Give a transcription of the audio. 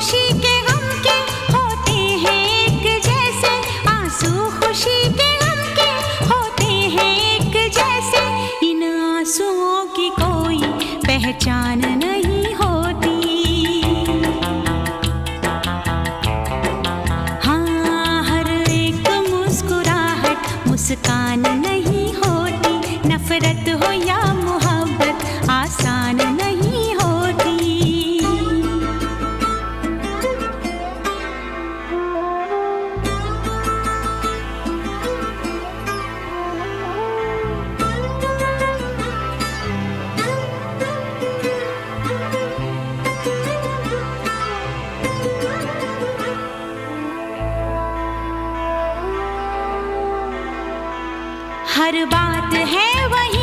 खुशी के गम के होते हैं एक जैसे, आंसू खुशी के गम के होते हैं एक जैसे। इन आंसुओं की कोई पहचान नहीं होती। हाँ, हर एक मुस्कुराहट मुस्कान नहीं होती। नफरत हो या मोहब्बत आसान नहीं होती। हर बात है वही